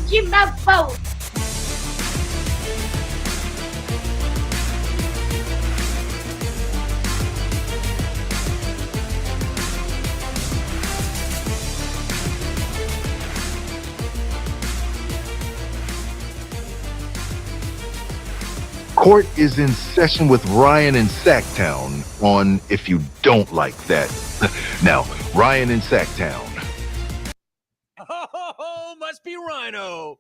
de mamão. Court is in session with Ryan in Sacktown on If You Don't Like That. Now, Ryan in Sacktown. Oh, must be Ryno.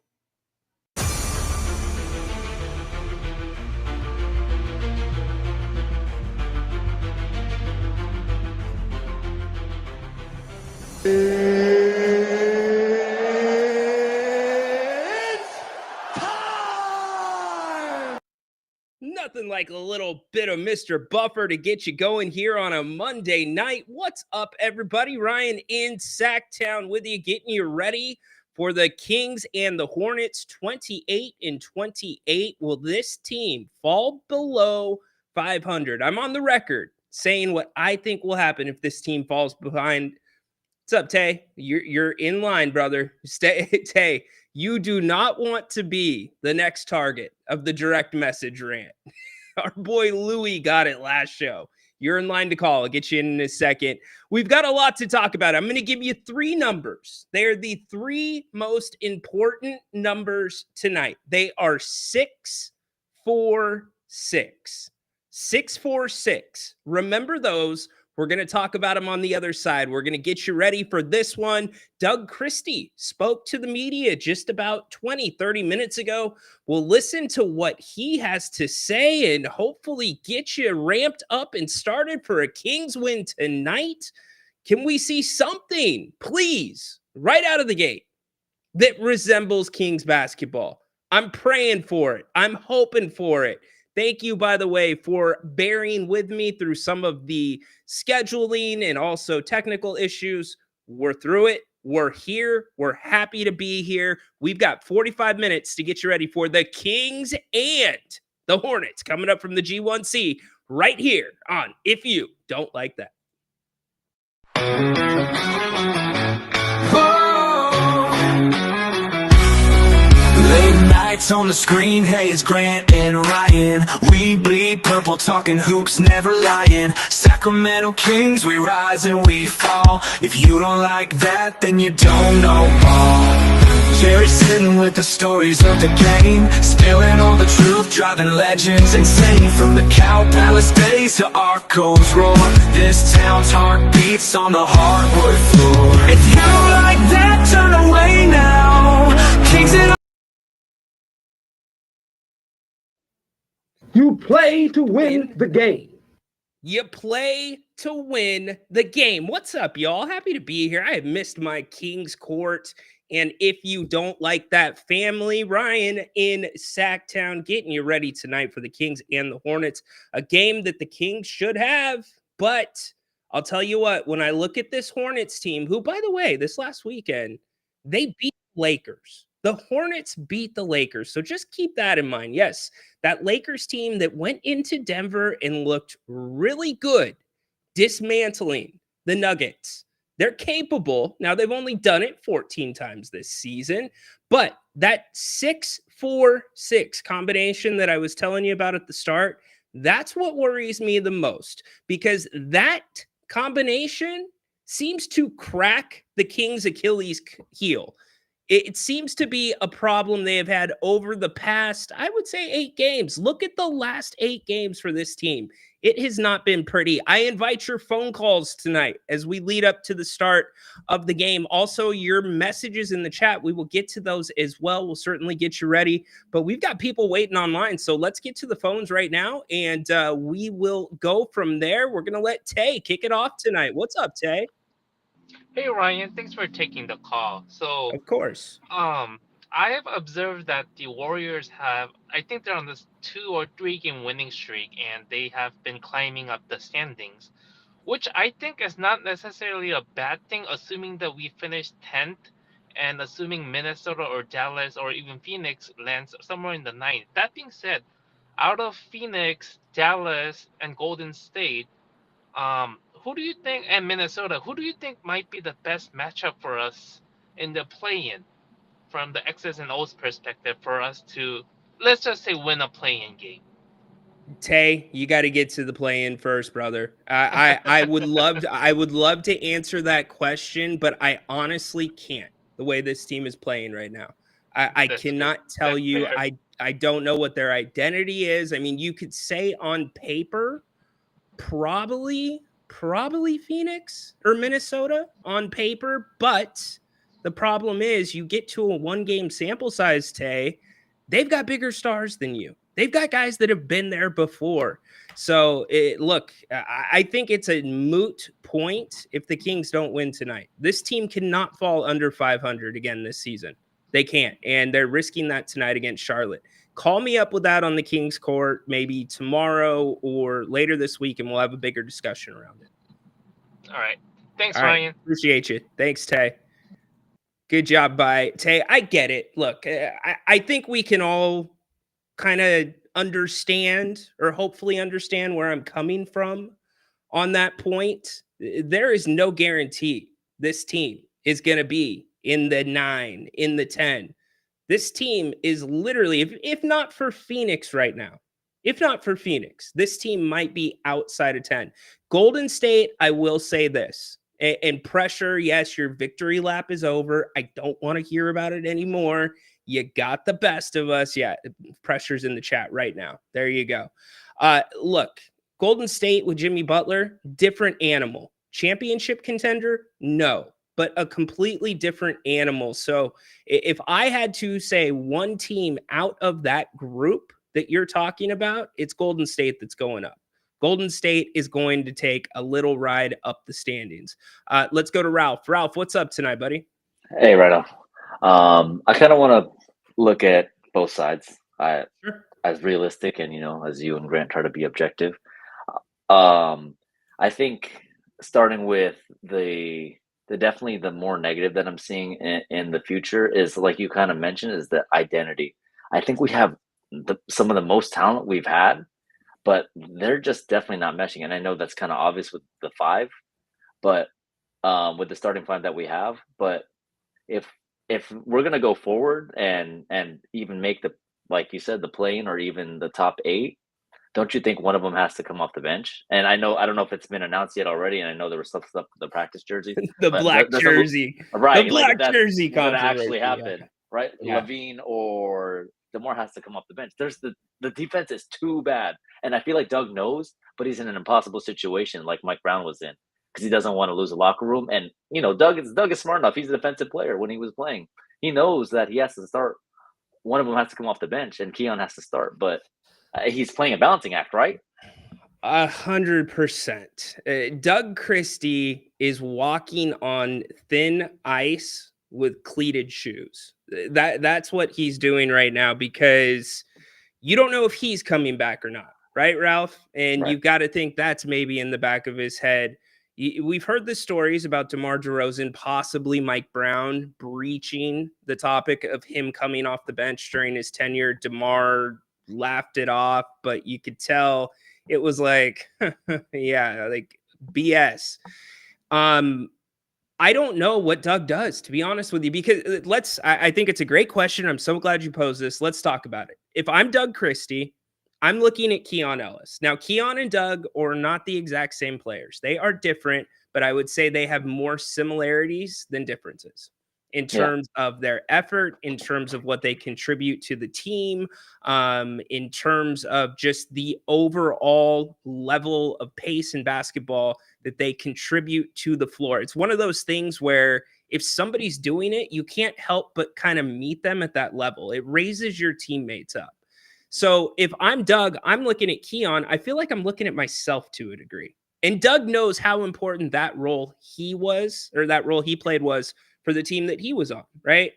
Nothing like a little bit of Mr. Buffer to get you going here on a Monday night. What's up, everybody? Ryan in Sacktown with you, getting you ready for the Kings and the Hornets 28-28. Will this team fall below 500? I'm on the record saying what I think will happen if this team falls behind. What's up, Tay? You're in line, brother. Stay, Tay. You do not want to be the next target of the direct message rant. Our boy Louie got it last show. You're in line to call. I'll get you in a second. We've got a lot to talk about. I'm going to give you three numbers. They are the three most important numbers tonight. They are 6, 4, 6. 6, 4, 6. Remember those. We're going to talk about them on the other side. We're going to get you ready for this one. Doug Christie spoke to the media just about 20, 30 minutes ago. We'll listen to what he has to say and hopefully get you ramped up and started for a Kings win tonight. Can we see something, please, right out of the gate that resembles Kings basketball? I'm praying for it. I'm hoping for it. Thank you, by the way, for bearing with me through some of the scheduling and also technical issues. We're through it. We're here. We're happy to be here. We've got 45 minutes to get you ready for the Kings and the Hornets coming up from the G1C right here on If You Don't Like That. Late nights on the screen, hey, it's Grant and Ryan. We bleed purple, talking hoops, never lying. Sacramento Kings, we rise and we fall. If you don't like that, then you don't know ball. Jerry sitting with the stories of the game, spilling all the truth, driving legends insane. From the Cow Palace days to Arco's roar, this town's heart beats on the hardwood floor. If you don't like that, turn away now. Kings and You play to win the game. You play to win the game. What's up, y'all? Happy to be here. I have missed my Kings Court. And if you don't like that family, Ryan in Sacktown getting you ready tonight for the Kings and the Hornets. A game that the Kings should have. But I'll tell you what, when I look at this Hornets team, who, by the way, this last weekend, they beat the Lakers. The Hornets beat the Lakers. So just keep that in mind. Yes, that Lakers team that went into Denver and looked really good, dismantling the Nuggets. They're capable. Now, they've only done it 14 times this season, but that 6-4-6 combination that I was telling you about at the start, that's what worries me the most, because that combination seems to crack the Kings' Achilles heel. It seems to be a problem they have had over the past, I would say, 8 games. Look at the last 8 games for this team. It has not been pretty. I invite your phone calls tonight as we lead up to the start of the game. Also, your messages in the chat, we will get to those as well. We'll certainly get you ready. But we've got people waiting online, so let's get to the phones right now, and we will go from there. We're going to let Tay kick it off tonight. What's up, Tay? Hey Ryan, thanks for taking the call. So, Of course. I have observed that the Warriors have, I think they're on this 2 or 3 game winning streak, and they have been climbing up the standings, which I think is not necessarily a bad thing, assuming that we finish 10th and assuming Minnesota or Dallas or even Phoenix lands somewhere in the 9th. That being said, out of Phoenix, Dallas, and Golden State, who do you think, and Minnesota, who do you think might be the best matchup for us in the play-in? from the X's and O's perspective for us to, let's just say, win a play-in game? Tay, you got to get to the play-in first, brother. I would love to answer that question, but I honestly can't. The way this team is playing right now, I That's fair. cannot tell That's you. fair. I don't know what their identity is. I mean, you could say on paper, probably Phoenix or Minnesota on paper, but the problem is you get to a 1-game sample size, Tay. They've got bigger stars than you. They've got guys that have been there before. So, look, I think it's a moot point if the Kings don't win tonight. This team cannot fall under 500 again this season. They can't, and they're risking that tonight against Charlotte. Call me up with that on the Kings court maybe tomorrow or later this week, and we'll have a bigger discussion around it. All right. Thanks, All right. Ryan. Appreciate you. Thanks, Tay. Good job by Tay. I get it. Look, I think we can all kind of understand or hopefully understand where I'm coming from on that point. There is no guarantee this team is going to be in the 9, in the 10. This team is literally, if not for Phoenix right now, if not for Phoenix, this team might be outside of 10. Golden State, I will say this, and pressure, yes, your victory lap is over. I don't want to hear about it anymore. You got the best of us. Yeah, pressure's in the chat right now. There you go. Look, Golden State with Jimmy Butler, different animal. Championship contender? No, but a completely different animal. So if I had to say one team out of that group that you're talking about, it's Golden State that's going up. Golden State is going to take a little ride up the standings. Let's go to Ralph. Ralph, what's up tonight, buddy? Hey, Ryno. I kind of want to look at both sides Sure. as realistic and, as you and Grant try to be objective. I think starting with the definitely the more negative that I'm seeing in the future is, like you kind of mentioned, is the identity. I think we have some of the most talent we've had, but they're just definitely not meshing. And I know that's kind of obvious with the 5, but with the starting 5 that we have. But if we're gonna go forward and even make the, like you said, the play-in or even the top 8, don't you think one of them has to come off the bench? And I don't know if it's been announced yet already, and I know there was stuff with the practice jerseys. The black jersey. Right. The black jersey gonna controversy, actually happen, yeah. right? Yeah. Levine or DeMar has to come off the bench. There's the defense is too bad. And I feel like Doug knows, but he's in an impossible situation like Mike Brown was in, because he doesn't want to lose a locker room. And Doug is smart enough. He's a defensive player. When he was playing, he knows that he has to start. One of them has to come off the bench, and Keon has to start. But he's playing a balancing act, right? 100%. Doug Christie is walking on thin ice with cleated shoes. That's what he's doing right now, because you don't know if he's coming back or not, right, Ralph? And You've got to think that's maybe in the back of his head. We've heard the stories about DeMar DeRozan, possibly Mike Brown breaching the topic of him coming off the bench during his tenure. DeMar laughed it off, but you could tell it was like, yeah, like BS. I don't know what Doug does, to be honest with you, because I think it's a great question. I'm so glad you posed this. Let's talk about it. If I'm Doug Christie, I'm looking at Keon Ellis. Now, Keon and Doug are not the exact same players. They are different, but I would say they have more similarities than differences in terms of their effort, in terms of what they contribute to the team, in terms of just the overall level of pace in basketball that they contribute to the floor. It's one of those things where if somebody's doing it, you can't help but kind of meet them at that level. It raises your teammates up. So if I'm Doug, I'm looking at Keon. I feel like I'm looking at myself to a degree. And Doug knows how important that role he played was for the team that he was on, right?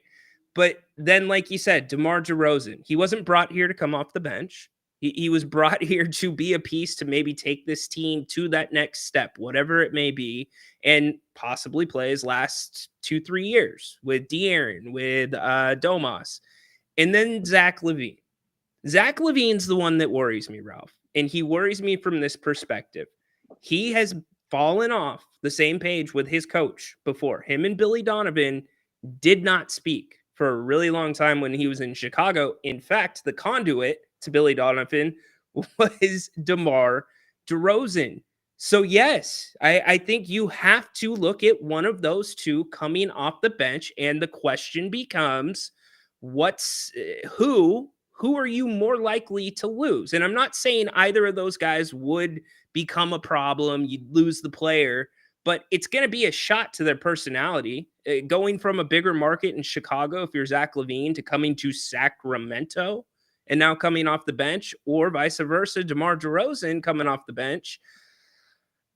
But then, like you said, DeMar DeRozan, he wasn't brought here to come off the bench. He was brought here to be a piece to maybe take this team to that next step, whatever it may be, and possibly play his last 2-3 years with De'Aaron, with Domas. And then Zach LaVine. Zach LaVine's the one that worries me, Ralph. And he worries me from this perspective. He has fallen off the same page with his coach before. Him and Billy Donovan did not speak for a really long time when he was in Chicago. In fact, the conduit to Billy Donovan was DeMar DeRozan. So yes, I think you have to look at one of those two coming off the bench, and the question becomes, what's who are you more likely to lose? And I'm not saying either of those guys would become a problem. You'd lose the player, but it's going to be a shot to their personality. Going from a bigger market in Chicago, if you're Zach LaVine, to coming to Sacramento and now coming off the bench, or vice versa, DeMar DeRozan coming off the bench,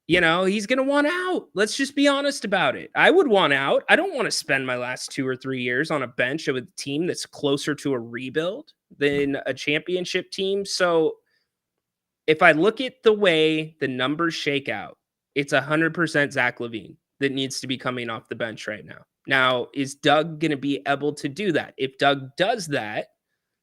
he's going to want out. Let's just be honest about it. I would want out. I don't want to spend my last 2 or 3 years on a bench of a team that's closer to a rebuild than a championship team. So if I look at the way the numbers shake out, it's 100% Zach LaVine that needs to be coming off the bench right now. Now, is Doug going to be able to do that? If Doug does that,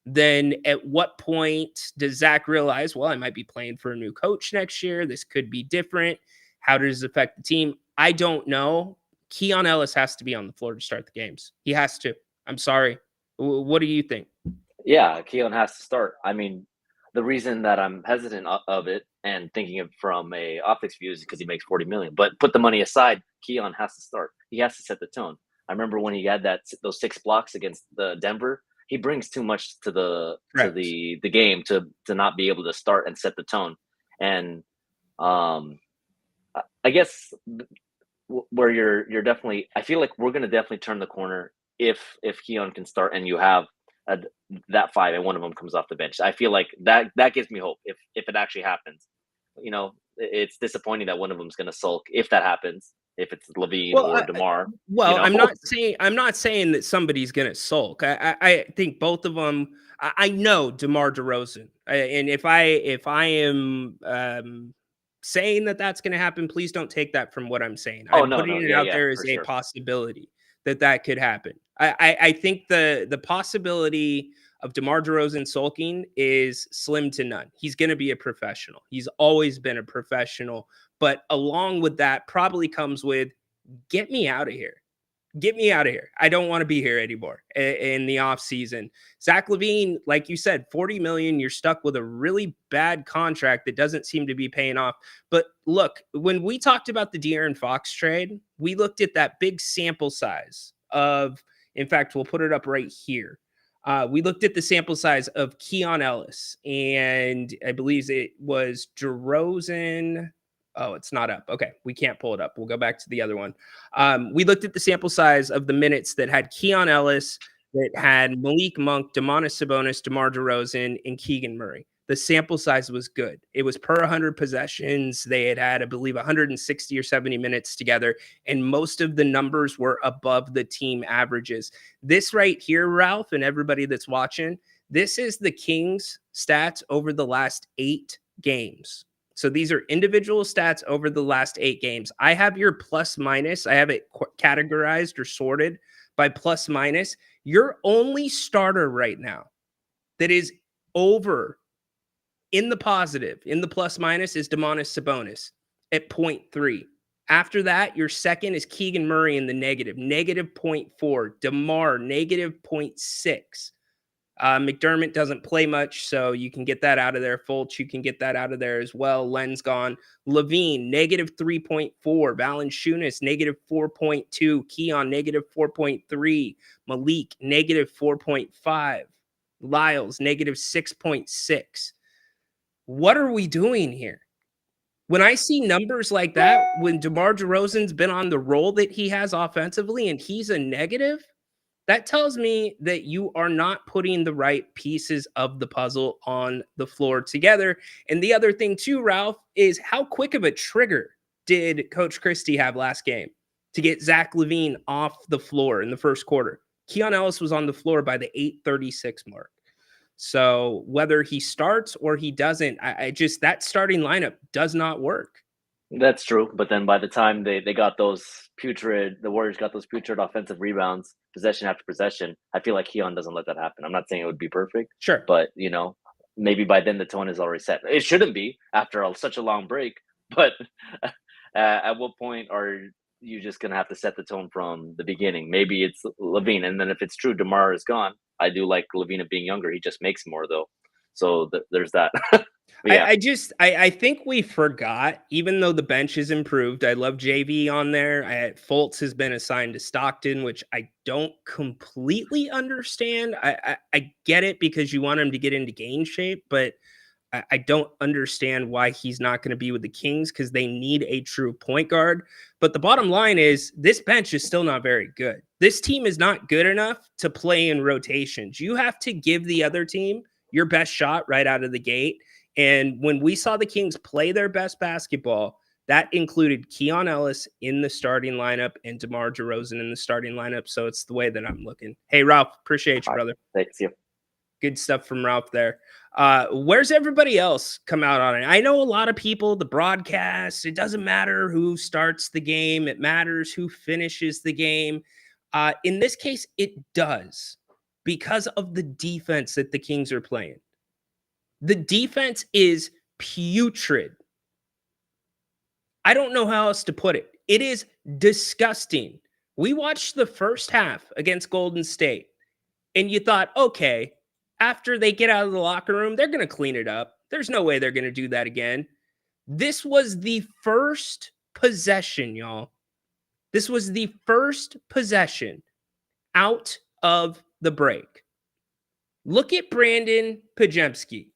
then at what point does Zach realize, well, I might be playing for a new coach next year. This could be different. How does it affect the team? I don't know. Keon Ellis has to be on the floor to start the games. He has to. I'm sorry. What do you think? Yeah, Keon has to start. I mean, the reason that I'm hesitant of it and thinking of from a optics view is because he makes 40 million. But put the money aside, Keon has to start. He has to set the tone. I remember when he had those 6 blocks against the Denver. He brings too much to the game to not be able to start and set the tone. And I guess where you're definitely, I feel like we're going to definitely turn the corner if Keon can start and you have that 5 and one of them comes off the bench. I feel like that gives me hope if it actually happens. It's disappointing that one of them's going to sulk if that happens. If it's LaVine or DeMar. I'm not saying that somebody's going to sulk. I think both of them. I know DeMar DeRozan, and if I am saying that that's going to happen, please don't take that from what I'm saying. I'm putting it out there as a possibility that could happen. I think the possibility of DeMar DeRozan sulking is slim to none. He's going to be a professional. He's always been a professional. But along with that probably comes with, get me out of here. Get me out of here. I don't want to be here anymore in the offseason. Zach LaVine, like you said, 40 million, you're stuck with a really bad contract that doesn't seem to be paying off. But look, when we talked about the De'Aaron Fox trade, we looked at that big sample size of, in fact, we'll put it up right here. We looked at the sample size of Keon Ellis, and I believe it was DeRozan. Oh, it's not up. Okay, we can't pull it up. We'll go back to the other one. We looked at the sample size of the minutes that had Keon Ellis, that had Malik Monk, Domantas Sabonis, DeMar DeRozan, and Keegan Murray. The sample size was good. It was per 100 possessions. They had, I believe, 160 or 70 minutes together, and most of the numbers were above the team averages. This right here, Ralph, and everybody that's watching, this is the Kings stats over the last 8 games. So these are individual stats over the last 8 games. I have your plus minus. I have it categorized or sorted by plus minus. Your only starter right now that is over in the positive, in the plus minus, is Domantas Sabonis at 0.3. After that, your second is Keegan Murray in the negative 0.4. DeMar, negative 0.6. McDermott doesn't play much, so you can get that out of there. Fultz, you can get that out of there as well. Len's gone. LaVine, negative 3.4. Valanciunas, negative 4.2. Keon, negative 4.3. Malik, negative 4.5. Lyles, negative 6.6. What are we doing here? When I see numbers like that, when DeMar DeRozan's been on the roll that he has offensively and he's a negative, that tells me that you are not putting the right pieces of the puzzle on the floor together. And the other thing too, Ralph, is how quick of a trigger did Coach Christie have last game to get Zach LaVine off the floor in the first quarter? Keon Ellis was on the floor by the 8:36 mark. So whether he starts or he doesn't, I just, that starting lineup does not work. That's true. But then by the time they got the Warriors got those putrid offensive rebounds, possession after possession, I feel like Keon doesn't let that happen. I'm not saying it would be perfect. Sure. But, maybe by then the tone is already set. It shouldn't be after such a long break. But at what point you're just gonna have to set the tone from the beginning. Maybe it's Levine, and then if it's true DeMar is gone, I do like Levine being younger. He just makes more though, so there's that. But yeah, I think we forgot, even though the bench has improved. I love JV on there. Fultz has been assigned to Stockton, which I don't completely understand. I get it because you want him to get into game shape, but I don't understand why he's not going to be with the Kings because they need a true point guard. But the bottom line is this bench is still not very good. This team is not good enough to play in rotations. You have to give the other team your best shot right out of the gate. And when we saw the Kings play their best basketball, that included Keon Ellis in the starting lineup and DeMar DeRozan in the starting lineup. So it's the way that I'm looking. Hey, Ralph, appreciate you, brother. thanks you. Good stuff from Ralph there. Where's everybody else come out on it? I know a lot of people, the broadcast, it doesn't matter who starts the game. It matters who finishes the game. In this case, it does because of the defense that the Kings are playing. The defense is putrid. I don't know how else to put it. It is disgusting. We watched the first half against Golden State, and you thought, okay, after they get out of the locker room, they're going to clean it up. There's no way they're going to do that again. This was the first possession, y'all. This was the first possession out of the break. Look at Brandon Pajemski.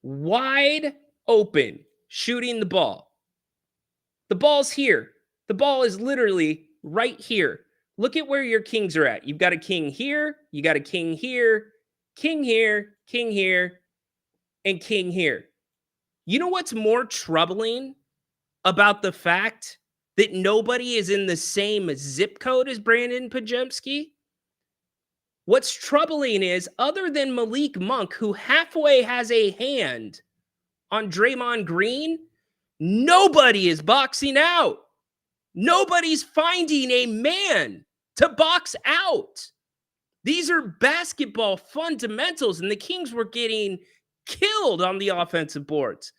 Wide open, shooting the ball. The ball's here. The ball is literally right here. Look at where your Kings are at. You've got a king here. You got a king here. King here, king here, and king here. You know what's more troubling about the fact that nobody is in the same zip code as Brandon Pajemski? What's troubling is, other than Malik Monk, who halfway has a hand on Draymond Green, nobody is boxing out. Nobody's finding a man to box out. These are basketball fundamentals, and the Kings were getting killed on the offensive boards.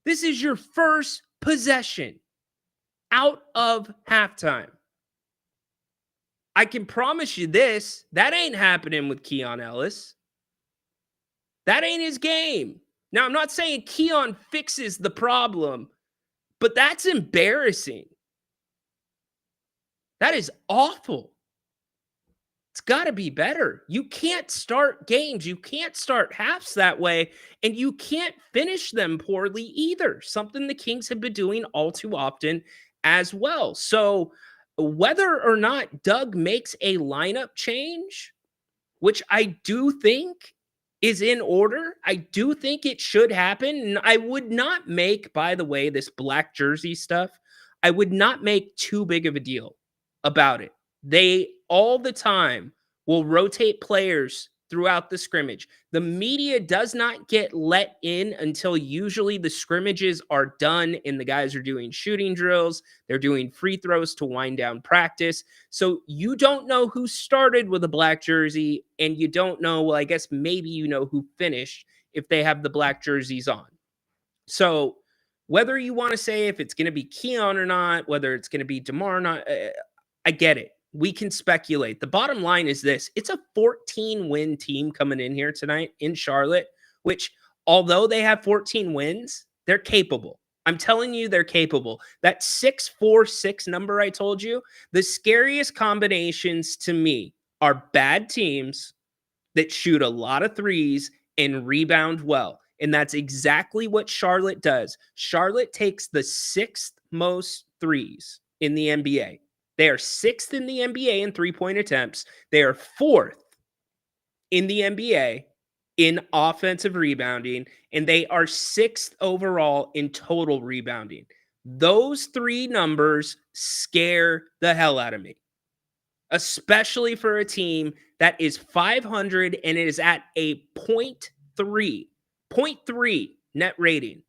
This is your first possession out of halftime. I can promise you this, that ain't happening with Keon Ellis. That ain't his game. Now, I'm not saying Keon fixes the problem, but that's embarrassing. That is awful. It's got to be better. You can't start games. You can't start halves that way, and you can't finish them poorly either. Something the Kings have been doing all too often as well. So whether or not Doug makes a lineup change, which I do think is in order, I do think it should happen. And I would not make, by the way, this black jersey stuff, I would not make too big of a deal about it. They all the time will rotate players throughout the scrimmage. The media does not get let in until usually the scrimmages are done and the guys are doing shooting drills. They're doing free throws to wind down practice. So you don't know who started with a black jersey, and you don't know, well, I guess maybe you know who finished if they have the black jerseys on. So whether you want to say if it's going to be Keon or not, whether it's going to be DeMar or not, I get it. We can speculate. The bottom line is this. It's a 14-win team coming in here tonight in Charlotte, which, although they have 14 wins, they're capable. I'm telling you, they're capable. That 6-4-6 number I told you, the scariest combinations to me are bad teams that shoot a lot of threes and rebound well. And that's exactly what Charlotte does. Charlotte takes the 6th most threes in the NBA. They are 6th in the NBA in three-point attempts. They are 4th in the NBA in offensive rebounding, and they are 6th overall in total rebounding. Those three numbers scare the hell out of me, especially for a team that is 500 and it is at a 0.3 net rating.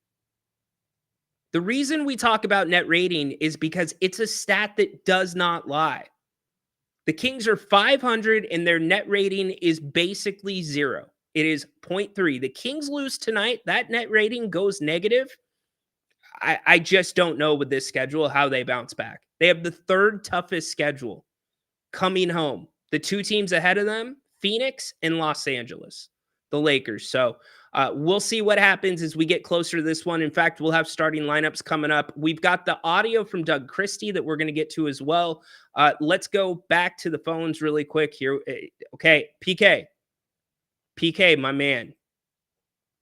The reason we talk about net rating is because it's a stat that does not lie. The Kings are 500 and their net rating is basically 0. It is 0.3. The Kings lose tonight. That net rating goes negative. I just don't know with this schedule how they bounce back. They have the third toughest schedule coming home. The two teams ahead of them, Phoenix and Los Angeles, the Lakers. So we'll see what happens as we get closer to this one. In fact, we'll have starting lineups coming up. We've got the audio from Doug Christie that we're going to get to as well. Let's go back to the phones really quick here. Okay, PK, my man.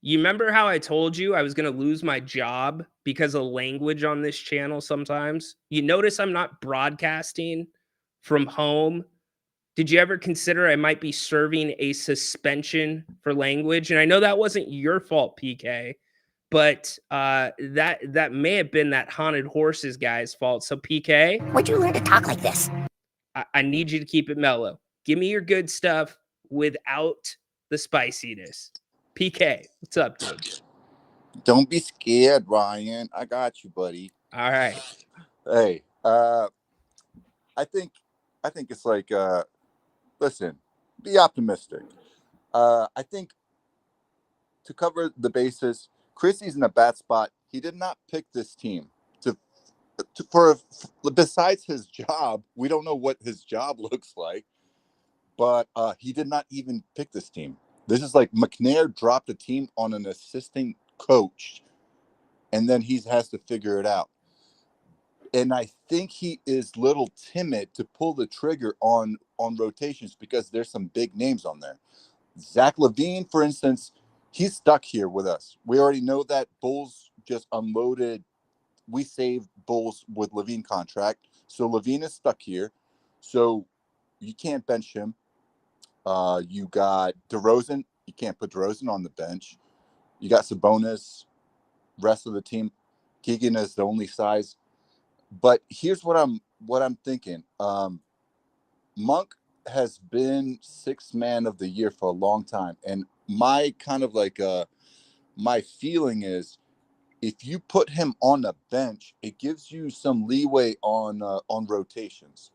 You remember how I told you I was going to lose my job because of language on this channel sometimes? You notice I'm not broadcasting from home. Did you ever consider I might be serving a suspension for language? And I know that wasn't your fault, PK, but that may have been that haunted horses guy's fault. So PK, Where'd you learn to talk like this? I need you to keep it mellow. Give me your good stuff without the spiciness. PK, what's up, dude? Don't be scared, Ryan. I got you, buddy. All right. Hey, I think it's like, listen, be optimistic. I think to cover the bases, Christie's in a bad spot. He did not pick this team for besides his job. We don't know what his job looks like, but he did not even pick this team. This is like McNair dropped a team on an assistant coach, and then he has to figure it out. And I think he is a little timid to pull the trigger on rotations because there's some big names on there. Zach LaVine, for instance, he's stuck here with us. We already know that Bulls just unloaded. We saved Bulls with LaVine contract. So LaVine is stuck here. So you can't bench him. You got DeRozan. You can't put DeRozan on the bench. You got Sabonis. Rest of the team, Keegan is the only size. But here's what I'm thinking. Monk has been sixth man of the year for a long time, and my kind of like my feeling is, if you put him on the bench, it gives you some leeway on rotations.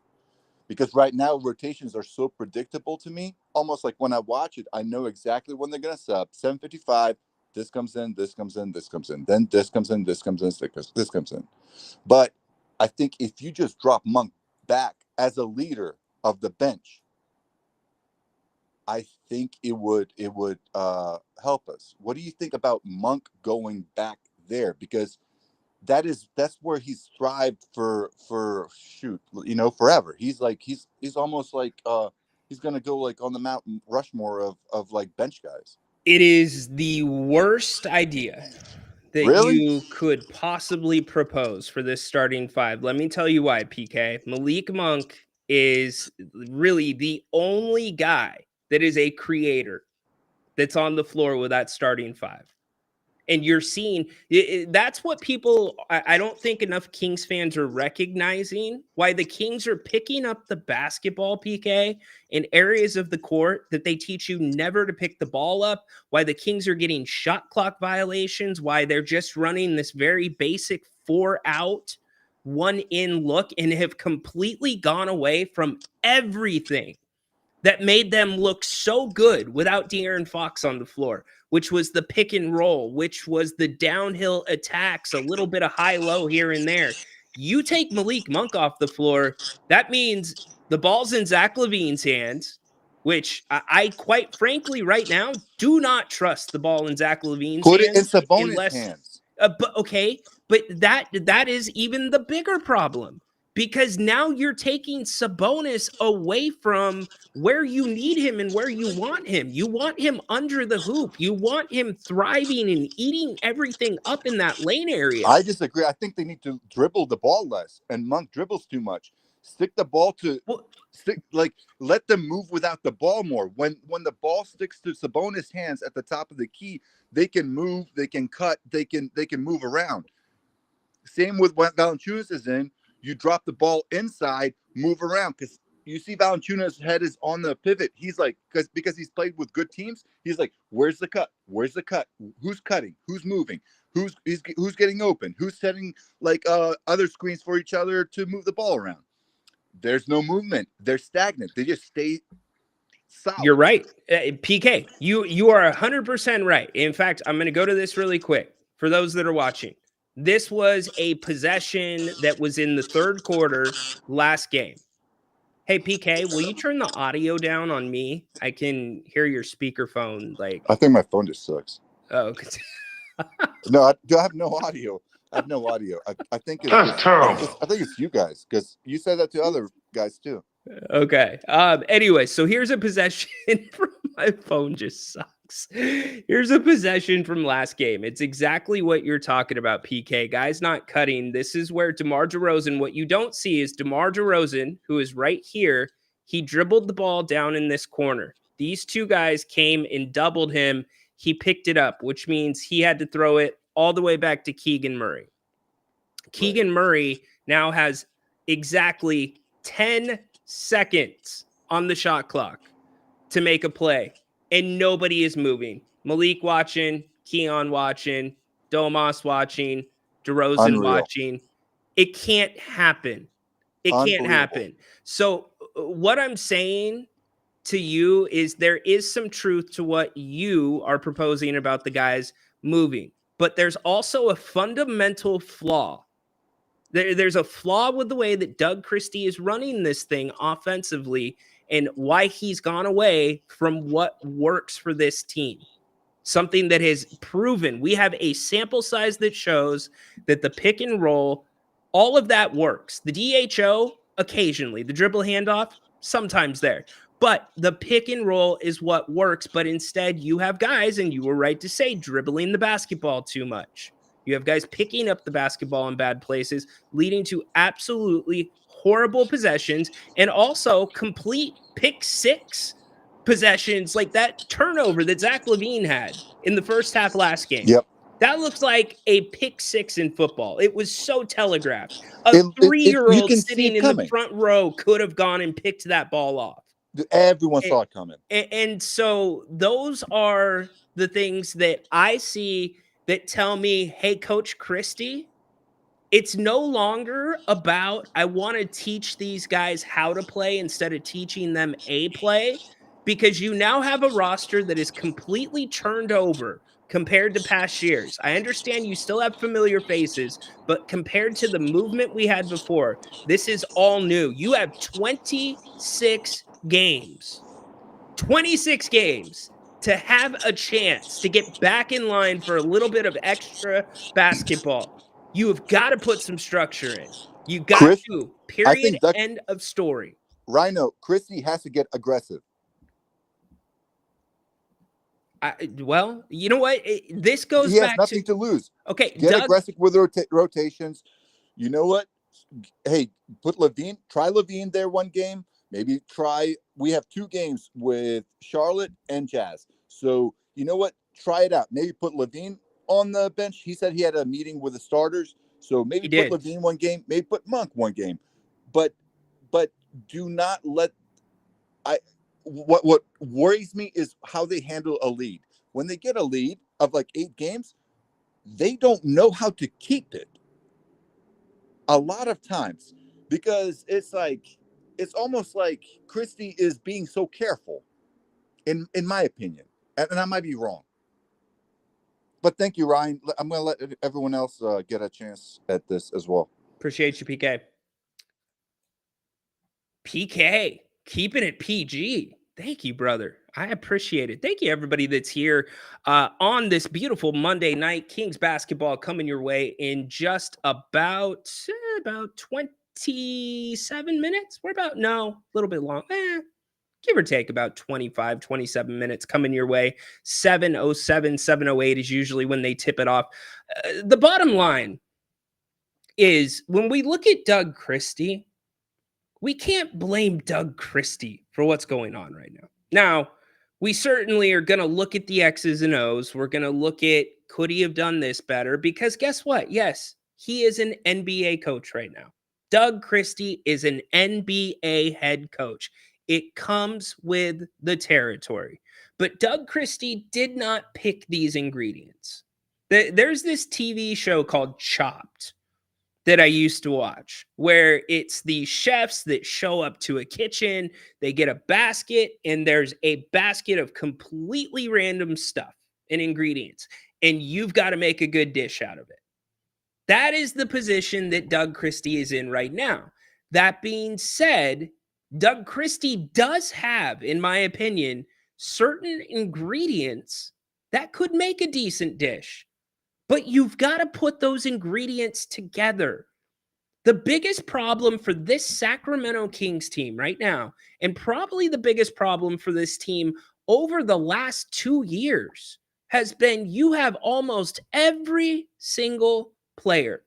Because right now, rotations are so predictable to me. Almost like when I watch it, I know exactly when they're going to sub. 7:55, this comes in, this comes in, this comes in. Then this comes in, this comes in, this comes in. But I think if you just drop Monk back as a leader of the bench, I think it would help us. What do you think about Monk going back there? Because that's where he's thrived for forever. He's almost like he's gonna go like on the Mount Rushmore of like bench guys. It is the worst idea that Really? you could possibly propose for this starting five. Let me tell you why, PK. Malik Monk is really the only guy that is a creator that's on the floor with that starting five. And you're seeing that's what people, I don't think enough Kings fans are recognizing, why the Kings are picking up the basketball, PK, in areas of the court that they teach you never to pick the ball up, why the Kings are getting shot clock violations, why they're just running this very basic 4-out, 1-in look, and have completely gone away from everything that made them look so good without De'Aaron Fox on the floor, which was the pick and roll, which was the downhill attacks, a little bit of high-low here and there. You take Malik Monk off the floor, that means the ball's in Zach LaVine's hands, which I quite frankly right now do not trust the ball in Zach LaVine's Put hands. it in Sabonis' hands. But that is even the bigger problem. Because now you're taking Sabonis away from where you need him and where you want him. You want him under the hoop. You want him thriving and eating everything up in that lane area. I disagree. I think they need to dribble the ball less, and Monk dribbles too much. Stick the ball to let them move without the ball more. When the ball sticks to Sabonis' hands at the top of the key, they can move, they can cut, they can move around. Same with when Valanciunas is in. You drop the ball inside, move around, because you see Valanciunas' head is on the pivot. He's like, because he's played with good teams, he's like, where's the cut? Where's the cut? Who's cutting? Who's moving? Who's getting open? Who's setting like other screens for each other to move the ball around? There's no movement. They're stagnant. They just stay solid. You're right. PK, you are 100% right. In fact, I'm going to go to this really quick for those that are watching. This was a possession that was in the third quarter last game. Hey, PK, will you turn the audio down on me? I can hear your speakerphone. I think my phone just sucks. Oh, No, I have no audio. I have no audio. I think it's That's terrible. I think it's you guys, because you said that to other guys too. okay. Anyway, so here's a possession from my phone just sucks. Here's a possession from last game. It's exactly what you're talking about, PK. Guys not cutting. This is where DeMar DeRozan, what you don't see is DeMar DeRozan, who is right here, he dribbled the ball down in this corner. These two guys came and doubled him. He picked it up, which means he had to throw it all the way back to Keegan Murray. Keegan Murray now has exactly 10 seconds on the shot clock to make a play, and nobody is moving. Malik watching, Keon watching, Domas watching, DeRozan watching. It can't happen. It can't happen. So what I'm saying to you is there is some truth to what you are proposing about the guys moving, but there's also a fundamental flaw. There's a flaw with the way that Doug Christie is running this thing offensively and why he's gone away from what works for this team. Something that has proven. We have a sample size that shows that the pick and roll, all of that works. The DHO, occasionally. The dribble handoff, sometimes there. But the pick and roll is what works. But instead, you have guys, and you were right to say, dribbling the basketball too much. You have guys picking up the basketball in bad places, leading to absolutely horrible possessions and also complete pick six possessions, like that turnover that Zach LaVine had in the first half last game. Yep. That looks like a pick six in football. It was so telegraphed. A 3-year-old sitting in the front row could have gone and picked that ball off. Everyone saw it coming. And so those are the things that I see that tell me, hey, Coach Christie, it's no longer about, I want to teach these guys how to play instead of teaching them a play, because you now have a roster that is completely turned over compared to past years. I understand you still have familiar faces, but compared to the movement we had before, this is all new. You have 26 games. 26 games to have a chance to get back in line for a little bit of extra basketball. You have got to put some structure in. You got to, period, end of story. Ryno, Christie has to get aggressive. Well, you know what? This goes back to... He has nothing to lose. Okay. Get aggressive with rotations. You know what? Hey, put LaVine, try LaVine there one game. Maybe we have 2 games with Charlotte and Jazz. So, you know what? Try it out. Maybe put LaVine on the bench. He said he had a meeting with the starters. So maybe put LaVine one game. Maybe put Monk one game. But do not let... What worries me is how they handle a lead. When they get a lead of like 8 games, they don't know how to keep it. A lot of times. Because it's almost like Christie is being so careful, in my opinion. And I might be wrong. But thank you, Ryan. I'm going to let everyone else get a chance at this as well. Appreciate you, PK. PK, keeping it PG. Thank you, brother. I appreciate it. Thank you, everybody that's here on this beautiful Monday night. Kings basketball coming your way in just about 27 minutes. We're about, a little bit long. Give or take about 25, 27 minutes coming your way. 7:07, 7:08 is usually when they tip it off. The bottom line is when we look at Doug Christie, we can't blame Doug Christie for what's going on right now. Now, we certainly are going to look at the X's and O's. We're going to look at, could he have done this better? Because guess what? Yes, he is an NBA coach right now. Doug Christie is an NBA head coach. It comes with the territory. But Doug Christie did not pick these ingredients. There's this TV show called Chopped that I used to watch, where it's the chefs that show up to a kitchen, they get a basket, and there's a basket of completely random stuff and ingredients, and you've got to make a good dish out of it. That is the position that Doug Christie is in right now. That being said, Doug Christie does have, in my opinion, certain ingredients that could make a decent dish. But you've got to put those ingredients together. The biggest problem for this Sacramento Kings team right now, and probably the biggest problem for this team over the last 2 years, has been you have almost every single player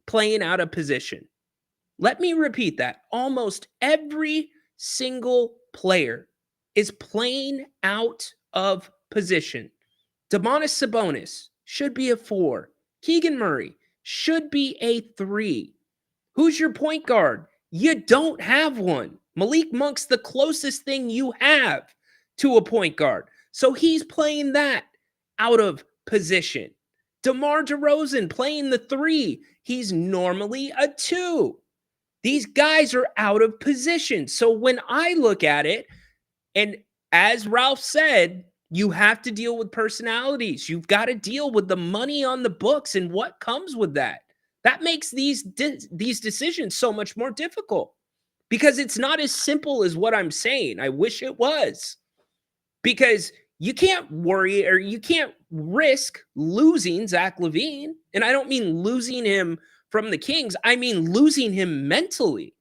playing out of position. Let me repeat that. Almost every single player is playing out of position. Domantas Sabonis should be a 4. Keegan Murray should be a 3. Who's your point guard? You don't have one. Malik Monk's the closest thing you have to a point guard. So he's playing that out of position. DeMar DeRozan playing the 3. He's normally a 2. These guys are out of position. So when I look at it, and as Ralph said, you have to deal with personalities. You've got to deal with the money on the books and what comes with that. That makes these decisions so much more difficult because it's not as simple as what I'm saying. I wish it was, because you can't worry or you can't risk losing Zach LaVine. And I don't mean losing him from the Kings. I mean losing him mentally.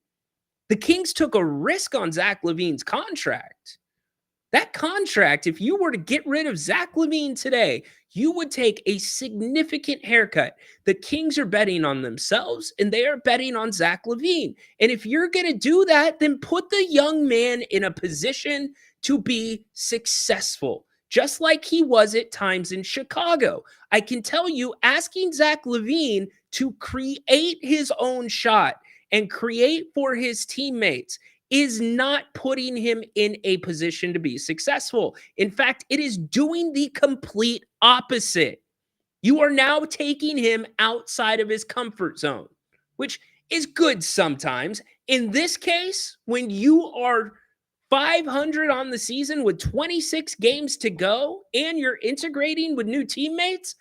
The Kings took a risk on Zach LaVine's contract. That contract, if you were to get rid of Zach LaVine today, you would take a significant haircut. The Kings are betting on themselves, and they are betting on Zach LaVine. And if you're going to do that, then put the young man in a position to be successful, just like he was at times in Chicago. I can tell you, asking Zach LaVine to create his own shot and create for his teammates is not putting him in a position to be successful. In fact, it is doing the complete opposite. You are now taking him outside of his comfort zone, which is good sometimes. In this case, when you are 500 on the season with 26 games to go and you're integrating with new teammates,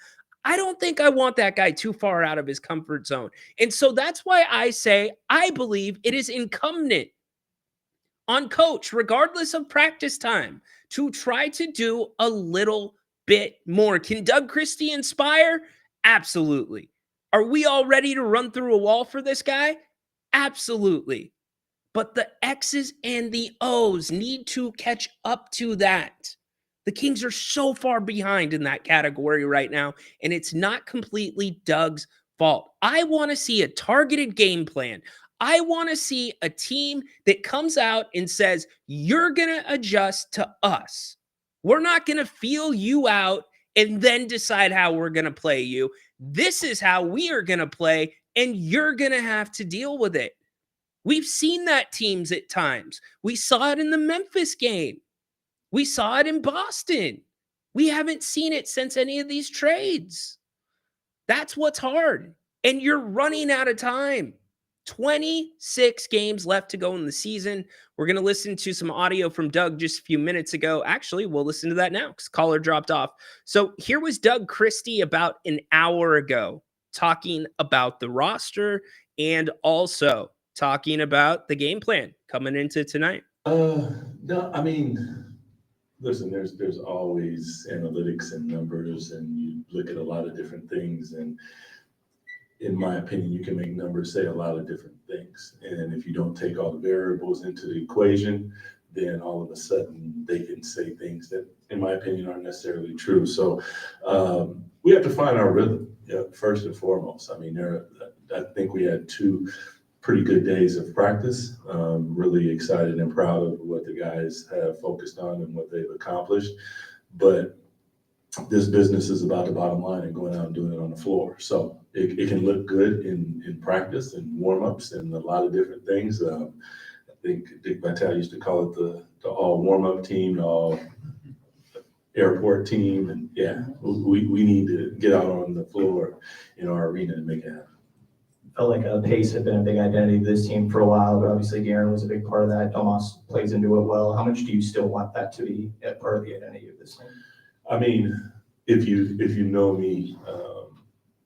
I don't think I want that guy too far out of his comfort zone. And so that's why I say I believe it is incumbent on coach, regardless of practice time, to try to do a little bit more. Can Doug Christie inspire? Absolutely. Are we all ready to run through a wall for this guy? Absolutely. But the X's and the O's need to catch up to that. The Kings are so far behind in that category right now, and it's not completely Doug's fault. I want to see a targeted game plan. I want to see a team that comes out and says, you're going to adjust to us. We're not going to feel you out and then decide how we're going to play you. This is how we are going to play, and you're going to have to deal with it. We've seen that teams at times. We saw it in the Memphis game. We saw it in Boston. We haven't seen it since any of these trades. That's what's hard. And you're running out of time. 26 games left to go in the season. We're going to listen to some audio from Doug just a few minutes ago. Actually, we'll listen to that now because caller dropped off. So here was Doug Christie about an hour ago talking about the roster and also talking about the game plan coming into tonight. No, I mean, listen, there's always analytics and numbers, and you look at a lot of different things, and in my opinion, you can make numbers say a lot of different things. And if you don't take all the variables into the equation, then all of a sudden they can say things that, in my opinion, aren't necessarily true. So we have to find our rhythm, first and foremost. I mean, I think we had 2 pretty good days of practice. Really excited and proud of what the guys have focused on and what they've accomplished. But this business is about the bottom line and going out and doing it on the floor. So it can look good in practice and warm-ups and a lot of different things. I think Dick Vitale used to call it the all warm-up team, the all airport team. And yeah, we need to get out on the floor in our arena and make it happen. Felt like pace had been a big identity of this team for a while, but obviously De'Aaron was a big part of that. Domas plays into it well. How much do you still want that to be a part of the identity of this team? I mean, if you know me,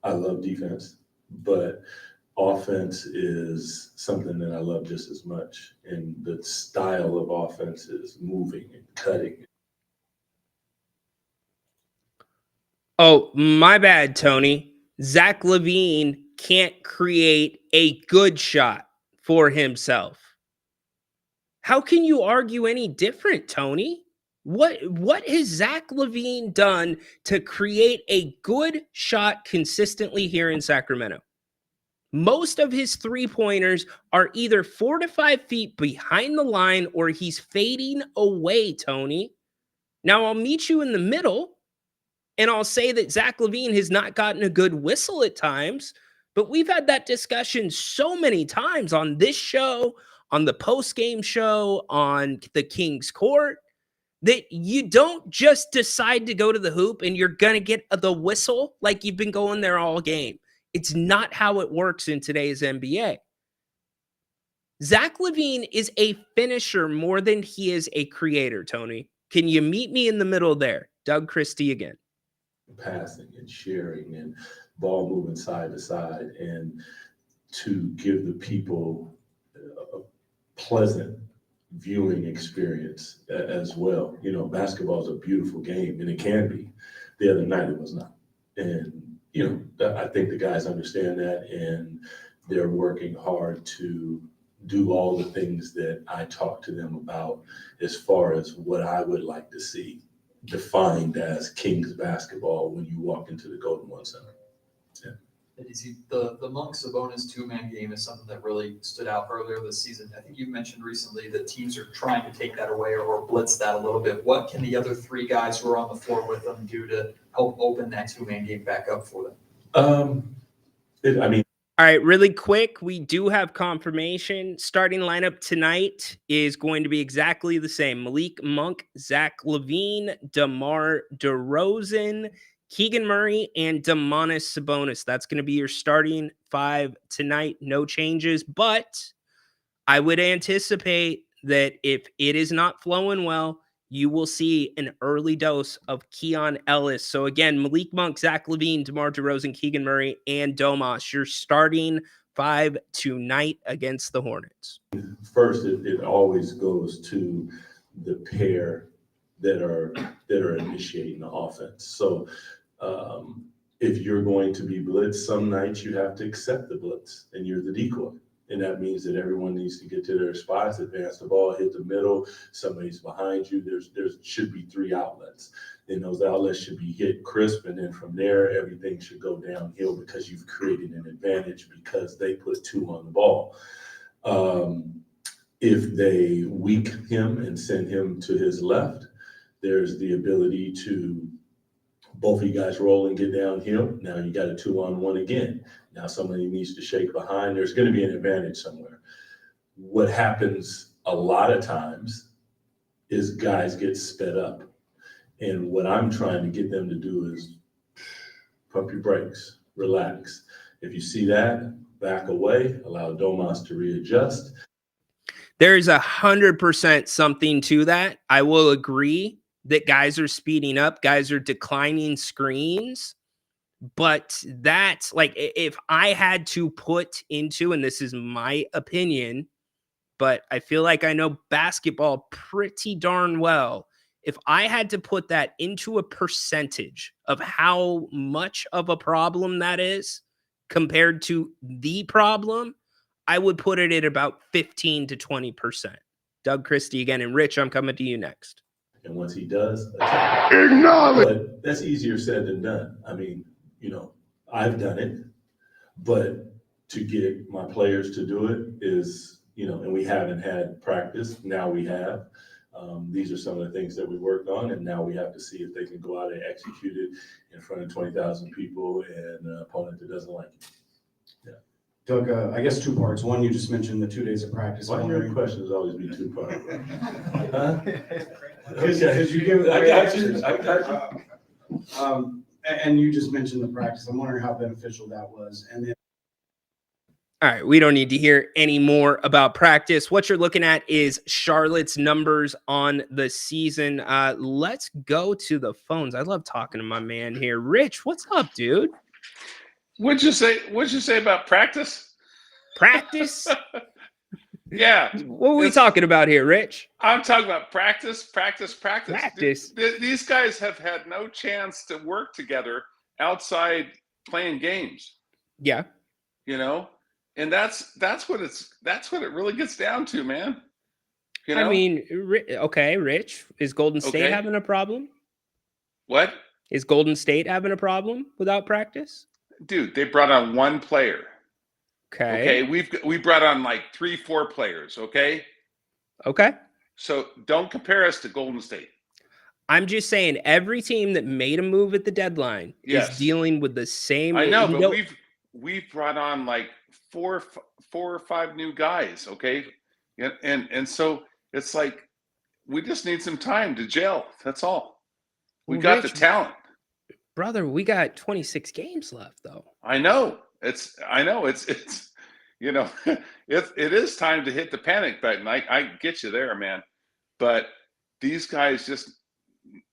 I love defense. but offense is something that I love just as much. And the style of offense is moving and cutting. Oh, my bad, Tony. Zach LaVine can't create a good shot for himself. How can you argue any different, Tony? What has Zach LaVine done to create a good shot consistently here in Sacramento? Most of his three-pointers are either 4 to 5 feet behind the line or he's fading away, Tony. Now, I'll meet you in the middle, and I'll say that Zach LaVine has not gotten a good whistle at times, but we've had that discussion so many times on this show, on the post-game show, on the King's Court, that you don't just decide to go to the hoop and you're going to get the whistle like you've been going there all game. It's not how it works in today's NBA. Zach LaVine is a finisher more than he is a creator, Tony. Can you meet me in the middle there? Doug Christie again. Passing and sharing and ball moving side to side, and to give the people a pleasant viewing experience as well. You know, basketball is a beautiful game, and it can be. The other night it was not. And, you know, I think the guys understand that, and they're working hard to do all the things that I talk to them about as far as what I would like to see defined as Kings basketball when you walk into the Golden One Center. Yeah. The Monk-Sabonis two-man game is something that really stood out earlier this season. I think you mentioned recently that teams are trying to take that away or blitz that a little bit. What can the other three guys who are on the floor with them do to help open that two-man game back up for them? All right, really quick, we do have confirmation. Starting lineup tonight is going to be exactly the same. Malik Monk, Zach LaVine, DeMar DeRozan, Keegan Murray, and Domantas Sabonis. That's going to be your starting five tonight. No changes, but I would anticipate that if it is not flowing well, you will see an early dose of Keon Ellis. So again, Malik Monk, Zach LaVine, DeMar DeRozan, Keegan Murray, and Domas. You're starting five tonight against the Hornets. First, it always goes to the pair that are initiating the offense. So if you're going to be blitzed, some nights you have to accept the blitz, and you're the decoy. And that means that everyone needs to get to their spots, advance the ball, hit the middle. Somebody's behind you. There should be three outlets. And those outlets should be hit crisp. And then from there, everything should go downhill because you've created an advantage because they put two on the ball. If they weak him and send him to his left, there's the ability to both of you guys roll and get downhill. Now you got a 2-on-1 again. Now somebody needs to shake behind. There's going to be an advantage somewhere. What happens a lot of times is guys get sped up. And what I'm trying to get them to do is pump your brakes, relax. If you see that, back away, allow Domas to readjust. There's 100% something to that. I will agree that guys are speeding up, guys are declining screens. But that's like, if I had to put into, and this is my opinion, but I feel like I know basketball pretty darn well. If I had to put that into a percentage of how much of a problem that is compared to the problem, I would put it at about 15 to 20%. Doug Christie again, and Rich, I'm coming to you next. And once he does, acknowledge. But that's easier said than done. I mean, you know, I've done it, but to get my players to do it is, you know, and we haven't had practice. Now we have. These are some of the things that we worked on, and now we have to see if they can go out and execute it in front of 20,000 people and an opponent that doesn't like it. Yeah. Doug, I guess two parts. One, you just mentioned the 2 days of practice. Why do your questions always be two parts? Because you give I got you. And you just mentioned the practice. I'm wondering how beneficial that was. And then, all right, we don't need to hear any more about practice. What you're looking at is Charlotte's numbers on the season. Let's go to the phones. I love talking to my man here. Rich, what's up, dude? What'd you say? What'd you say about practice? Practice? Yeah. What are we talking about here, Rich? I'm talking about practice. Practice. These guys have had no chance to work together outside playing games. Yeah. You know, and that's what it really gets down to, man. You know? I mean, okay, Rich, is Golden State Okay. having a problem? What? Is Golden State having a problem without practice? Dude, they brought on one player. Okay. We brought on like 3-4 players, okay? Okay. So don't compare us to Golden State. I'm just saying every team that made a move at the deadline is dealing with the same. I know, but we've brought on like four or five new guys, okay? And so it's like we just need some time to gel. That's all. We got the talent. Brother, we got 26 games left though. I know. It's you know, it is time to hit the panic button. I get you there, man. But these guys just,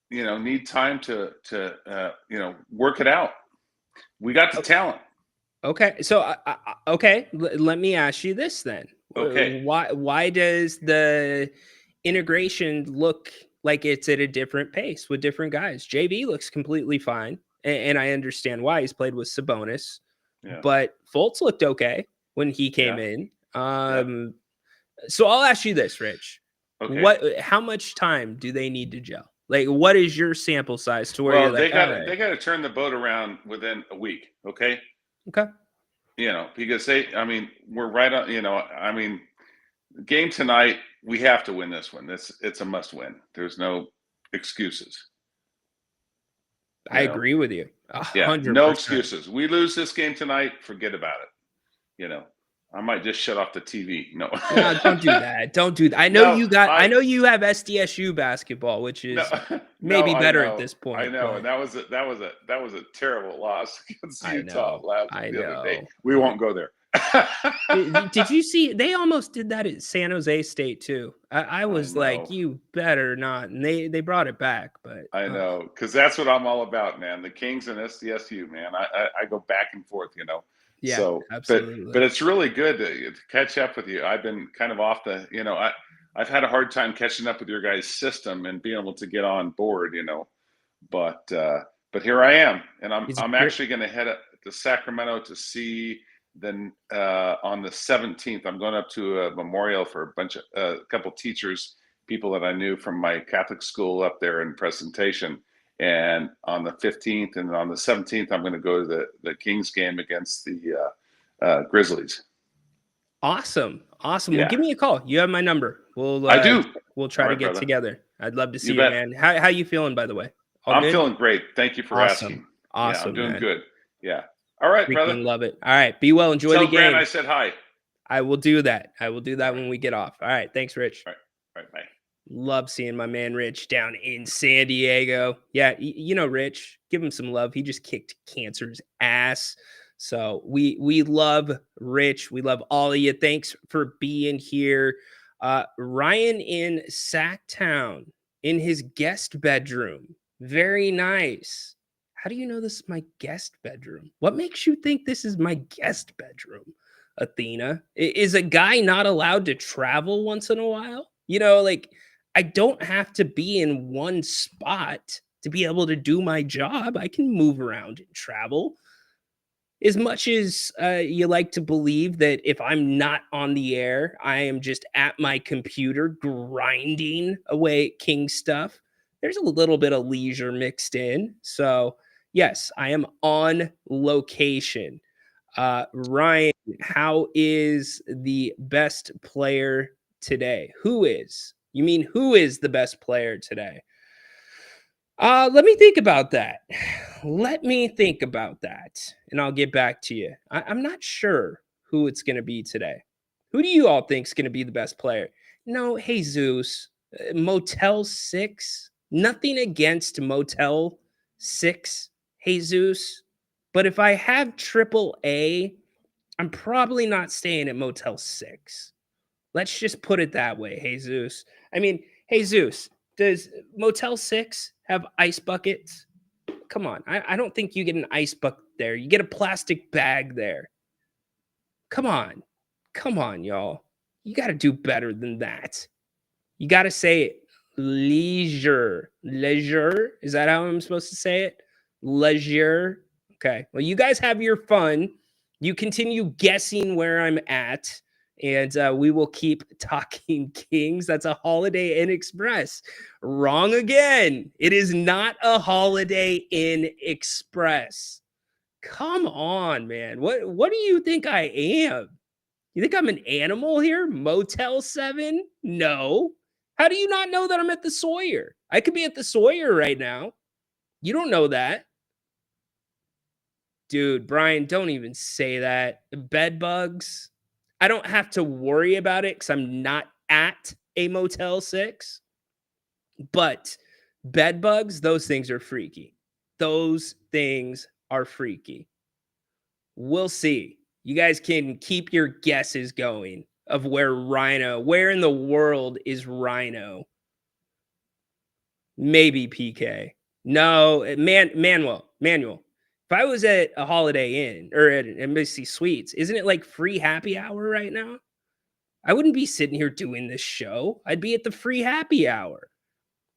you know, need time to you know, work it out. We got the talent. Okay. So okay, let me ask you this then. Okay. Why does the integration look like it's at a different pace with different guys? JV looks completely fine, and I understand why. He's played with Sabonis. Yeah. But Fultz looked okay when he came in. So I'll ask you this, Rich. Okay. How much time do they need to gel? Like, what is your sample size to where Well, you're like, they got to turn the boat around within a week. Okay. Okay. You know, because we're right on. You know, game tonight, we have to win this one. It's a must win. There's no excuses. I agree with you. 100%. No excuses. We lose this game tonight, forget about it. You know, I might just shut off the TV. No, don't do that. Don't do that. I know I know you have SDSU basketball, which is maybe better at this point. I know, and that was a terrible loss against Utah the other day. We won't go there. Did you see they almost did that at San Jose State too? I was like, you better not, and they brought it back. But I know, because that's what I'm all about, man. The Kings and SDSU, man. I go back and forth, you know. Yeah, so absolutely. But it's really good to catch up with you. I've been kind of off the, you know, I've had a hard time catching up with your guys' system and being able to get on board, you know. But here I am, and I'm actually going to head up to Sacramento to see. Then on the 17th, I'm going up to a memorial for a couple teachers, people that I knew from my Catholic school up there in Presentation. And on the 15th and on the 17th, I'm going to go to the Kings game against the Grizzlies. Awesome. Yeah. Well, give me a call. You have my number. I do. We'll try to get together. I'd love to see you, man. How you feeling, by the way? I'm feeling great. Thank you for asking. Awesome. Yeah, I'm doing good. Yeah. All right, brother. Love it. All right. Be well. Enjoy the game. Grant I said hi. I will do that. When we get off. All right. Thanks, Rich. All right. Bye. Love seeing my man Rich down in San Diego. Yeah, you know Rich. Give him some love. He just kicked cancer's ass. So we love Rich. We love all of you. Thanks for being here. Ryan in Sacktown in his guest bedroom. Very nice. How do you know this is my guest bedroom? What makes you think this is my guest bedroom, Athena? Is a guy not allowed to travel once in a while? You know, like, I don't have to be in one spot to be able to do my job. I can move around and travel. As much as you like to believe that if I'm not on the air, I am just at my computer grinding away at King stuff, there's a little bit of leisure mixed in. So, yes, I am on location. Ryan, how is the best player today? Who is? You mean who is the best player today? Let me think about that. And I'll get back to you. I'm not sure who it's going to be today. Who do you all think is going to be the best player? No, Jesus. Motel 6. Nothing against Motel 6, Jesus. But if I have AAA, I'm probably not staying at Motel 6. Let's just put it that way, Jesus. I mean, Jesus, does Motel 6 have ice buckets? Come on. I don't think you get an ice bucket there. You get a plastic bag there. Come on. Come on, y'all. You got to do better than that. You got to say it. Leisure. Leisure. Is that how I'm supposed to say it? Leisure. Okay. Well, you guys have your fun. You continue guessing where I'm at. And we will keep talking Kings. That's a Holiday Inn Express. Wrong again. It is not a Holiday Inn Express. Come on, man. What do you think I am? You think I'm an animal here? Motel 7? No. How do you not know that I'm at the Sawyer? I could be at the Sawyer right now. You don't know that. Dude, Brian, don't even say that. Bed bugs. I don't have to worry about it because I'm not at a Motel 6. But bed bugs, those things are freaky. Those things are freaky. We'll see. You guys can keep your guesses going of where in the world is Ryno? Maybe PK. No, Manuel. If I was at a Holiday Inn or at an Embassy Suites, isn't it like free happy hour right now? I wouldn't be sitting here doing this show. I'd be at the free happy hour.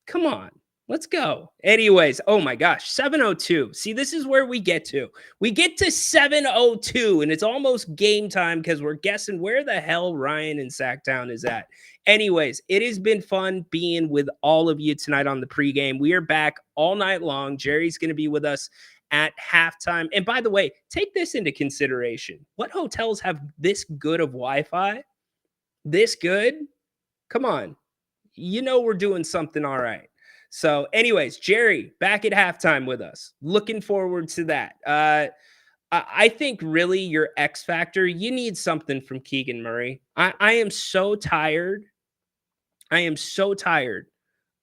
Come on. Let's go. Anyways, oh my gosh, 7:02. See, this is where we get to. We get to 7:02, and it's almost game time because we're guessing where the hell Ryan in Sacktown is at. Anyways, it has been fun being with all of you tonight on the pregame. We are back all night long. Jerry's going to be with us at halftime. And by the way, take this into consideration. What hotels have this good of Wi-Fi? This good? Come on. You know we're doing something all right. So anyways, Jerry, back at halftime with us. Looking forward to that. I think really your X factor, you need something from Keegan Murray. I am so tired. I am so tired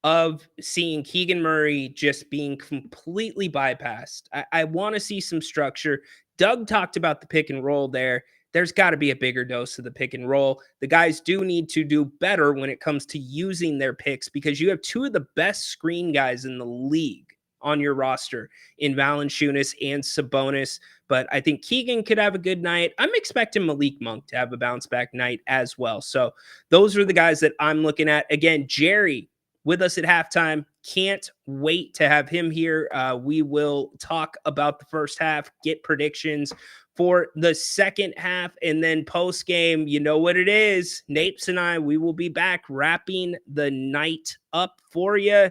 of seeing Keegan Murray just being completely bypassed. I want to see some structure. Doug talked about the pick and roll there. There's got to be a bigger dose of the pick and roll. The guys do need to do better when it comes to using their picks because you have two of the best screen guys in the league on your roster in Valanciunas and Sabonis. But I think Keegan could have a good night. I'm expecting Malik Monk to have a bounce back night as well. So those are the guys that I'm looking at. Again, Jerry with us at halftime. Can't wait to have him here. We will talk about the first half, get predictions for the second half, and then post game, you know what it is. Napes and I, we will be back wrapping the night up for you.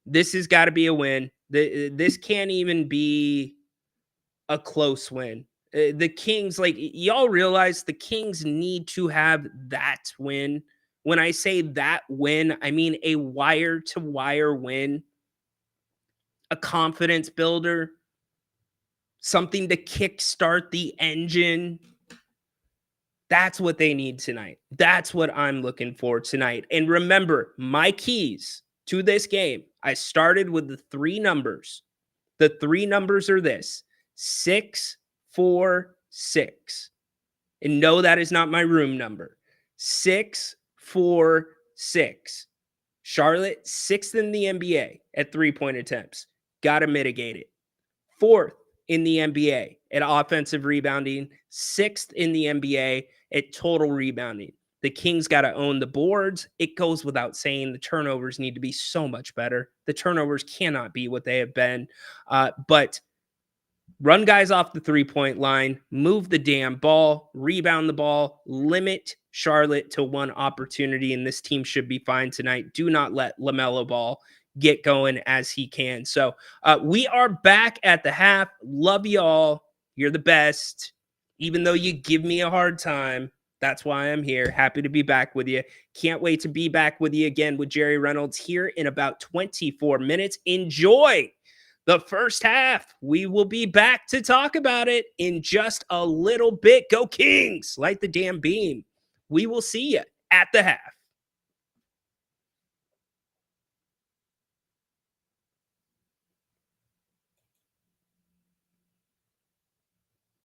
This has got to be a win. This can't even be a close win. The Kings, like, y'all realize the Kings need to have that win. When I say that win, I mean a wire-to-wire win, a confidence builder, something to kickstart the engine. That's what they need tonight. That's what I'm looking for tonight. And remember, my keys to this game, I started with the three numbers. The three numbers are this: 6, 4, 6. And no, that is not my room number. 6, 4, 6. Charlotte, 6th in the NBA at three-point attempts. Got to mitigate it. 4th in the NBA at offensive rebounding. 6th in the NBA at total rebounding. The Kings got to own the boards. It goes without saying the turnovers need to be so much better. The turnovers cannot be what they have been. But run guys off the three-point line, move the damn ball, rebound the ball, limit Charlotte to one opportunity, and this team should be fine tonight. Do not let LaMelo Ball get going as he can. So we are back at the half. Love you all. You're the best. Even though you give me a hard time, that's why I'm here. Happy to be back with you. Can't wait to be back with you again with Jerry Reynolds here in about 24 minutes. Enjoy the first half. We will be back to talk about it in just a little bit. Go Kings. Light the damn beam. We will see you at the half.